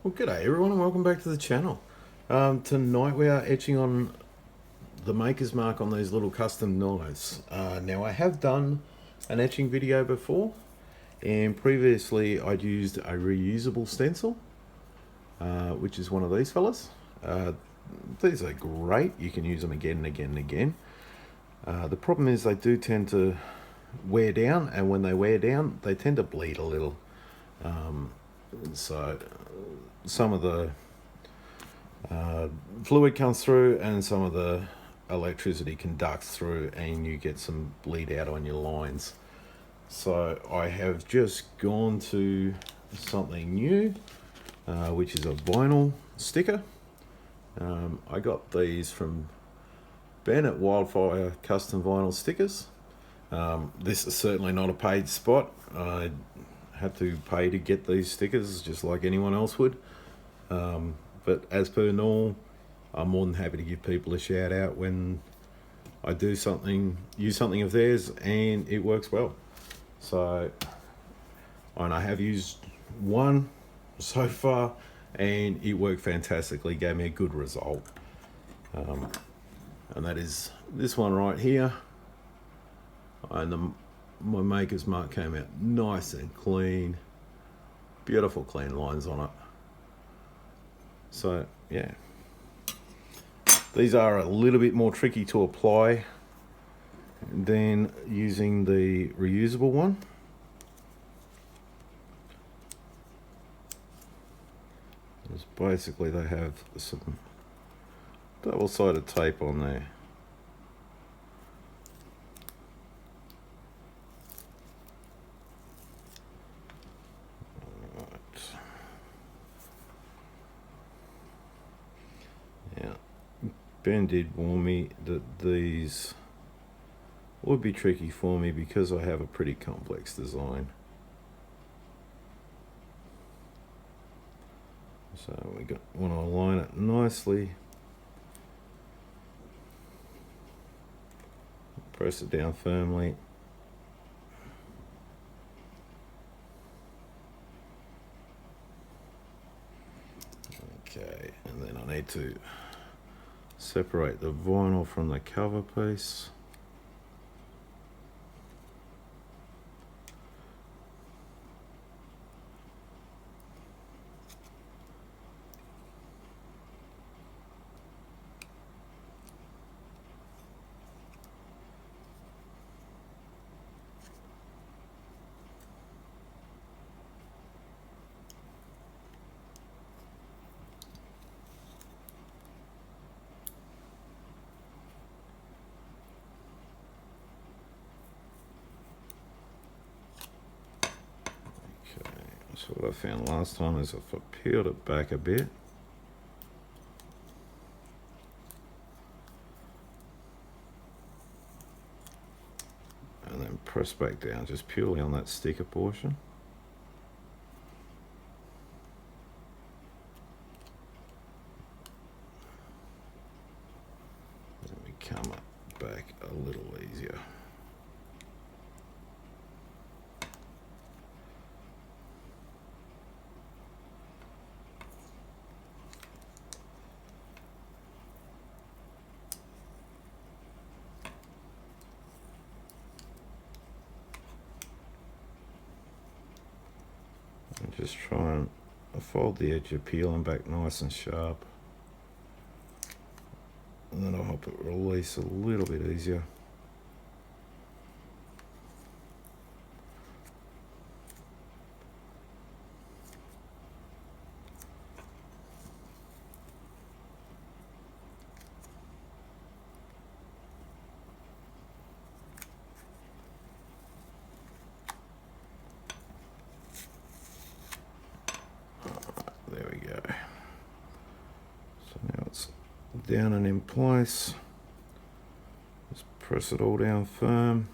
Well, g'day everyone and welcome back to the channel. Tonight we are etching on the maker's mark on these little custom knives. Now I have done an etching video before, and previously I'd used a reusable stencil, which is one of these fellas. These are great, you can use them again and again and again. The problem is they do tend to wear down, and when they wear down they tend to bleed a little. So some of the fluid comes through and some of the electricity conducts through, and you get some bleed out on your lines. So I have just gone to something new, which is a vinyl sticker. I got these from Bennett Wildfire Custom Vinyl Stickers. This is certainly not a paid spot. I had to pay to get these stickers just like anyone else would. But as per normal, I'm more than happy to give people a shout out when I do something, use something of theirs and it works well. So, and I have used one so far and it worked fantastically, gave me a good result. And that is this one right here. And my maker's mark came out nice and clean, beautiful clean lines on it. So yeah, these are a little bit more tricky to apply than using the reusable one. It's basically they have some double-sided tape on there. Ben did warn me that these would be tricky for me because I have a pretty complex design. So want to align it nicely, press it down firmly. Okay, and then I need to separate the vinyl from the cover piece. So what I found last time is if I peeled it back a bit, and then press back down just purely on that sticker portion. Then we come back a little easier. And just try and fold the edge of peeling back nice and sharp, and then I'll help it release a little bit easier. There we go. So now it's down and in place. Just press it all down firm.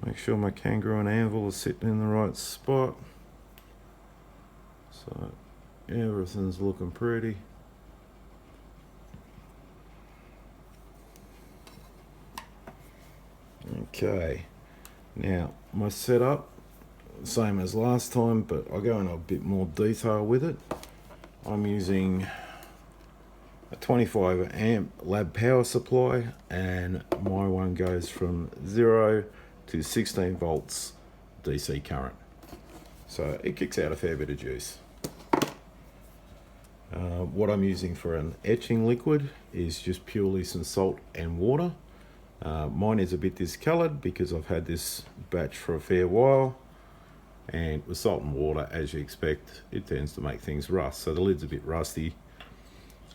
Make sure my kangaroo and anvil are sitting in the right spot. So everything's looking pretty. Okay, now my setup same as last time, but I'll go into a bit more detail with it. I'm using a 25 amp lab power supply, and my one goes from 0 to 16 volts DC current. So it kicks out a fair bit of juice. What I'm using for an etching liquid is just purely some salt and water. Mine is a bit discoloured because I've had this batch for a fair while, and with salt and water, as you expect, it tends to make things rust. So the lid's a bit rusty.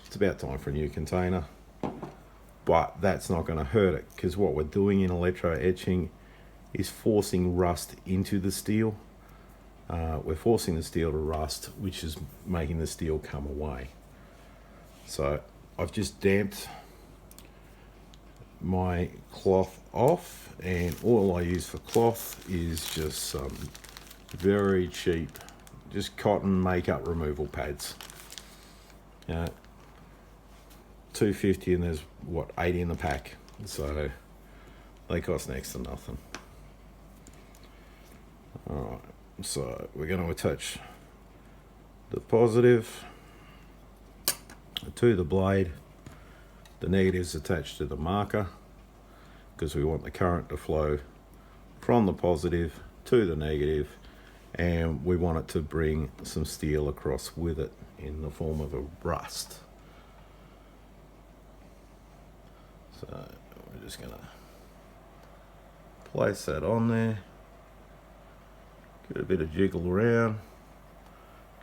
It's about time for a new container, but that's not going to hurt it, because what we're doing in electro etching is forcing rust into the steel. We're forcing the steel to rust, which is making the steel come away. So I've just damped my cloth off, and all I use for cloth is just some very cheap, just cotton makeup removal pads. $2.50, and there's what, 80 in the pack, so they cost next to nothing. Alright, so we're going to attach the positive to the blade, the negatives attached to the marker, because we want the current to flow from the positive to the negative, and we want it to bring some steel across with it in the form of a rust. So we're just going to place that on there, give it a bit of jiggle around,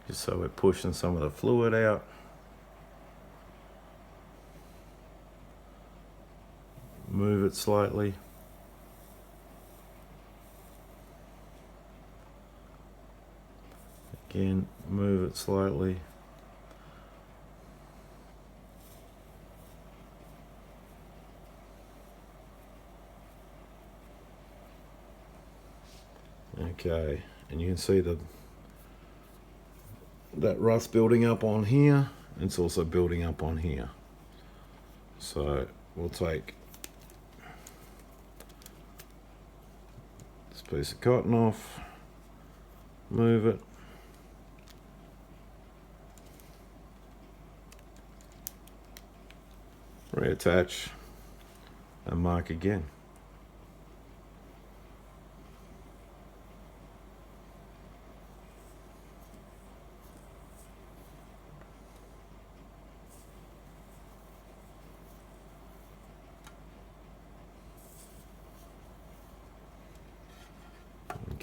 just so we're pushing some of the fluid out. Move it slightly. Again, move it slightly. Okay, and you can see that rust building up on here. It's also building up on here. So we'll take this piece of cotton off, move it, reattach, and mark again.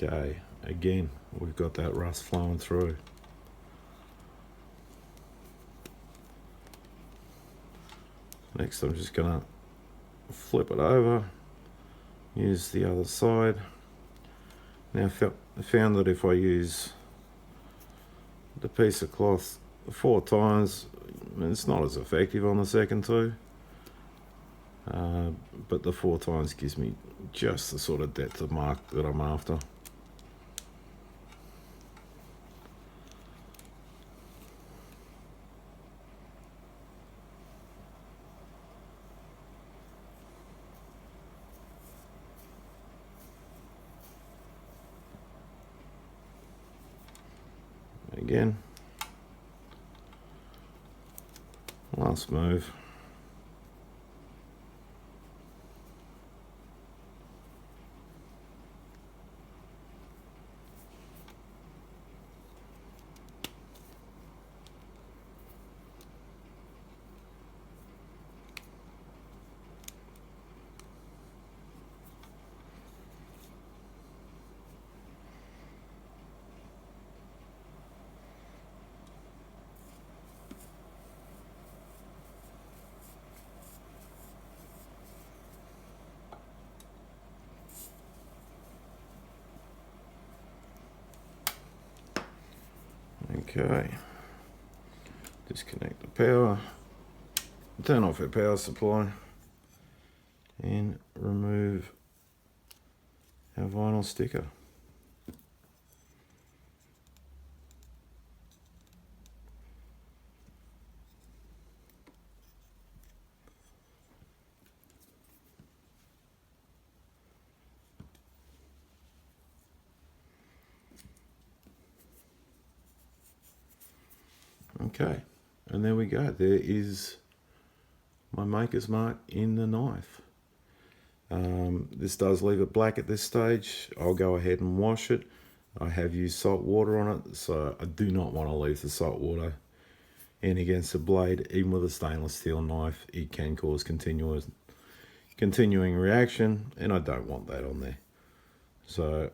Okay, again, we've got that rust flowing through. Next, I'm just gonna flip it over, use the other side. Now, I found that if I use the piece of cloth 4 times, it's not as effective on the second two, but the 4 times gives me just the sort of depth of mark that I'm after. Again, last move. Okay, disconnect the power, turn off our power supply, and remove our vinyl sticker. Okay, and there we go. There is my maker's mark in the knife. This does leave it black at this stage. I'll go ahead and wash it. I have used salt water on it, so I do not want to leave the salt water in against the blade. Even with a stainless steel knife, it can cause continuing reaction, and I don't want that on there. So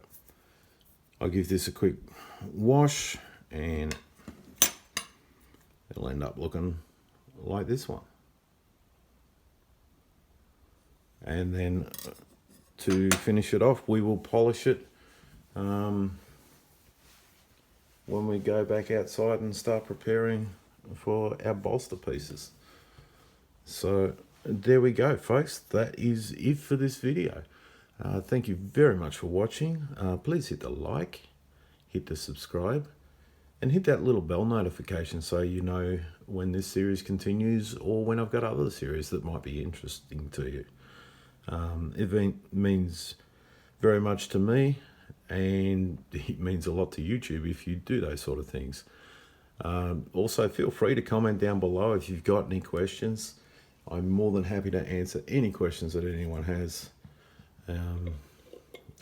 I'll give this a quick wash, and it'll end up looking like this one. And then to finish it off, we will polish it when we go back outside and start preparing for our bolster pieces. So there we go, folks. That is it for this video. Thank you very much for watching. Please hit the like, hit the subscribe, and hit that little bell notification so you know when this series continues or when I've got other series that might be interesting to you. It means very much to me, and it means a lot to YouTube if you do those sort of things. Also, feel free to comment down below if you've got any questions. I'm more than happy to answer any questions that anyone has.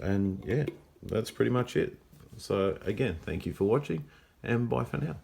And yeah, that's pretty much it. So again, thank you for watching, and bye for now.